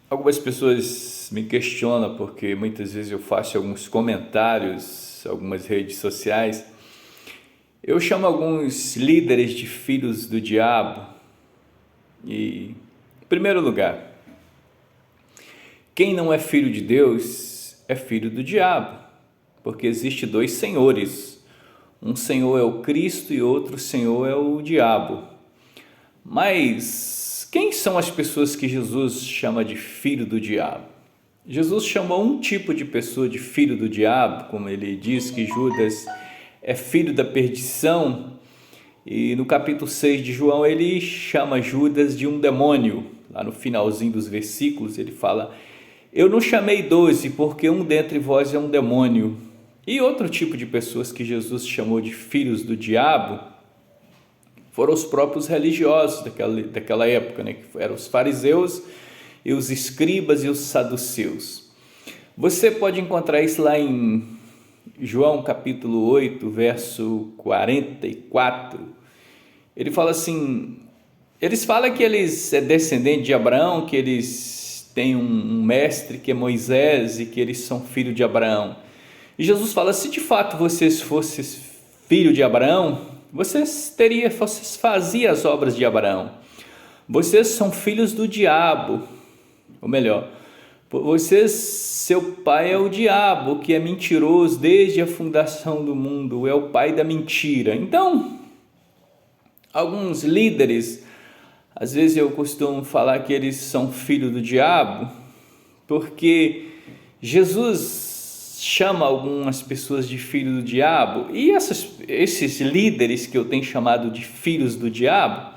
Algumas pessoas me questionam porque muitas vezes eu faço alguns comentários, algumas redes sociais. Eu chamo alguns líderes de filhos do diabo e, em primeiro lugar, quem não é filho de Deus é filho do diabo, porque existe dois senhores. Um senhor é o Cristo e outro senhor é o diabo. Mas quem são as pessoas que Jesus chama de filho do diabo? Jesus chamou um tipo de pessoa de filho do diabo, como ele diz que Judas é filho da perdição, e no capítulo 6 de João ele chama Judas de um demônio. Lá no finalzinho dos versículos ele fala: eu não chamei 12 porque um dentre vós é um demônio. E outro tipo de pessoas que Jesus chamou de filhos do diabo foram os próprios religiosos daquela época, né? Que eram os fariseus e os escribas e os saduceus. Você pode encontrar isso lá em João capítulo 8, verso 44. Ele fala assim, eles falam que eles é descendente de Abraão, que eles têm um mestre que é Moisés e que eles são filhos de Abraão. E Jesus fala: se de fato vocês fossem filho de Abraão, vocês faziam as obras de Abraão. Vocês são filhos do diabo, ou melhor, seu pai é o diabo, que é mentiroso desde a fundação do mundo, é o pai da mentira. Então, alguns líderes, às vezes eu costumo falar que eles são filhos do diabo, porque Jesus chama algumas pessoas de filho do diabo, e esses líderes que eu tenho chamado de filhos do diabo,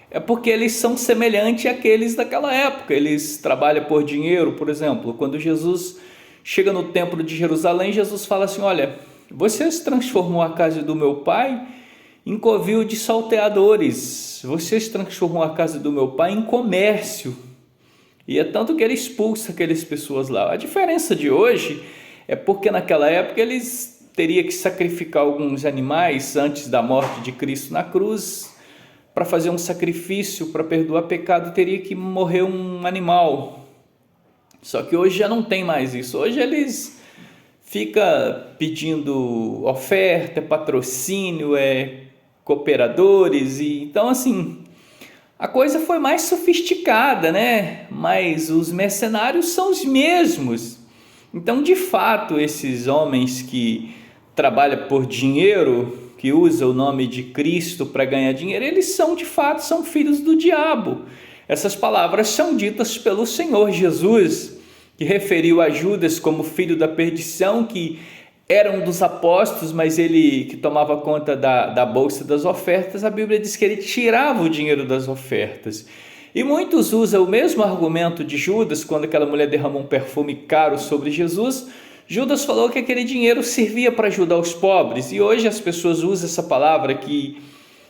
é porque eles são semelhantes àqueles daquela época. Eles trabalham por dinheiro. Por exemplo, quando Jesus chega no templo de Jerusalém, Jesus fala assim: olha, vocês transformou a casa do meu pai em covil de salteadores, vocês transformou a casa do meu pai em comércio. E é tanto que ele expulsa aquelas pessoas lá. A diferença de hoje é porque naquela época eles teriam que sacrificar alguns animais antes da morte de Cristo na cruz. Para fazer um sacrifício, para perdoar pecado, teria que morrer um animal. Só que hoje já não tem mais isso. Hoje eles ficam pedindo oferta, patrocínio, cooperadores. Então assim, a coisa foi mais sofisticada, né? Mas os mercenários são os mesmos. Então, de fato, esses homens que trabalham por dinheiro, que usam o nome de Cristo para ganhar dinheiro, eles são, de fato, são filhos do diabo. Essas palavras são ditas pelo Senhor Jesus, que referiu a Judas como filho da perdição, que era um dos apóstolos, mas ele que tomava conta da bolsa das ofertas. A Bíblia diz que ele tirava o dinheiro das ofertas. E muitos usam o mesmo argumento de Judas, quando aquela mulher derramou um perfume caro sobre Jesus. Judas falou que aquele dinheiro servia para ajudar os pobres, e hoje as pessoas usam essa palavra que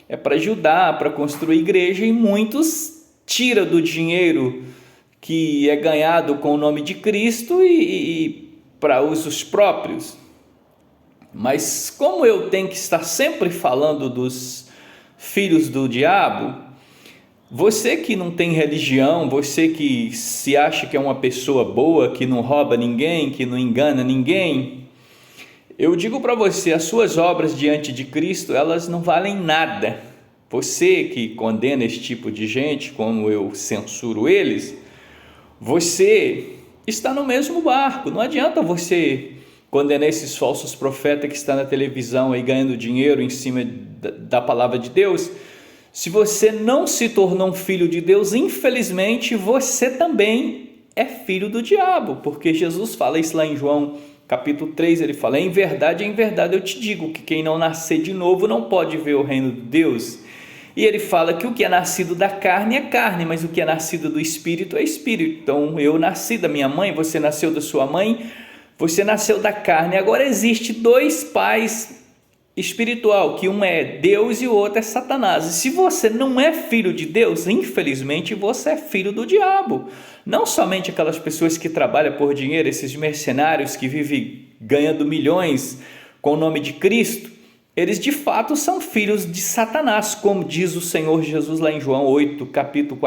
é para ajudar, para construir igreja, e muitos tiram do dinheiro que é ganhado com o nome de Cristo e para usos próprios. Mas como eu tenho que estar sempre falando dos filhos do diabo, você que não tem religião, você que se acha que é uma pessoa boa, que não rouba ninguém, que não engana ninguém, eu digo para você, as suas obras diante de Cristo, elas não valem nada. Você que condena esse tipo de gente, como eu censuro eles, você está no mesmo barco. Não adianta você condenar esses falsos profetas que estão na televisão aí ganhando dinheiro em cima da palavra de Deus. Se você não se tornou um filho de Deus, infelizmente você também é filho do diabo, porque Jesus fala isso lá em João capítulo 3, ele fala: em verdade eu te digo que quem não nascer de novo não pode ver o reino de Deus. E ele fala que o que é nascido da carne é carne, mas o que é nascido do Espírito é Espírito. Então eu nasci da minha mãe, você nasceu da sua mãe, você nasceu da carne. Agora existe dois pais espiritual, que um é Deus e o outro é Satanás. E se você não é filho de Deus, infelizmente você é filho do diabo. Não somente aquelas pessoas que trabalham por dinheiro, esses mercenários que vivem ganhando milhões com o nome de Cristo, eles de fato são filhos de Satanás, como diz o Senhor Jesus lá em João 8, capítulo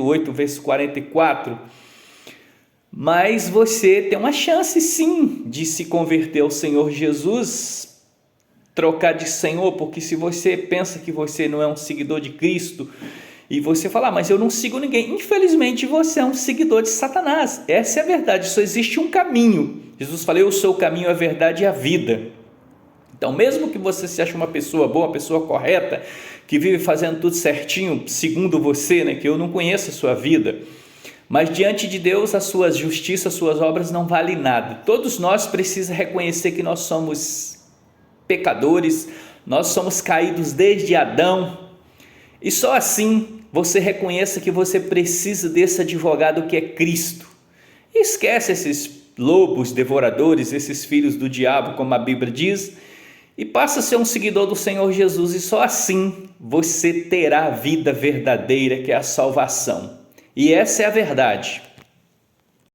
8, verso 44. Mas você tem uma chance sim de se converter ao Senhor Jesus, trocar de Senhor, porque se você pensa que você não é um seguidor de Cristo e você fala, mas eu não sigo ninguém, infelizmente você é um seguidor de Satanás. Essa é a verdade, só existe um caminho. Jesus falou, eu sou o caminho, a verdade e a vida. Então, mesmo que você se ache uma pessoa boa, uma pessoa correta, que vive fazendo tudo certinho, segundo você, né, que eu não conheço a sua vida, mas diante de Deus, a sua justiça, as suas obras não valem nada. Todos nós precisamos reconhecer que nós somos pecadores, nós somos caídos desde Adão, e só assim você reconheça que você precisa desse advogado que é Cristo. E esquece esses lobos devoradores, esses filhos do diabo, como a Bíblia diz, e passa a ser um seguidor do Senhor Jesus, e só assim você terá a vida verdadeira, que é a salvação. E essa é a verdade.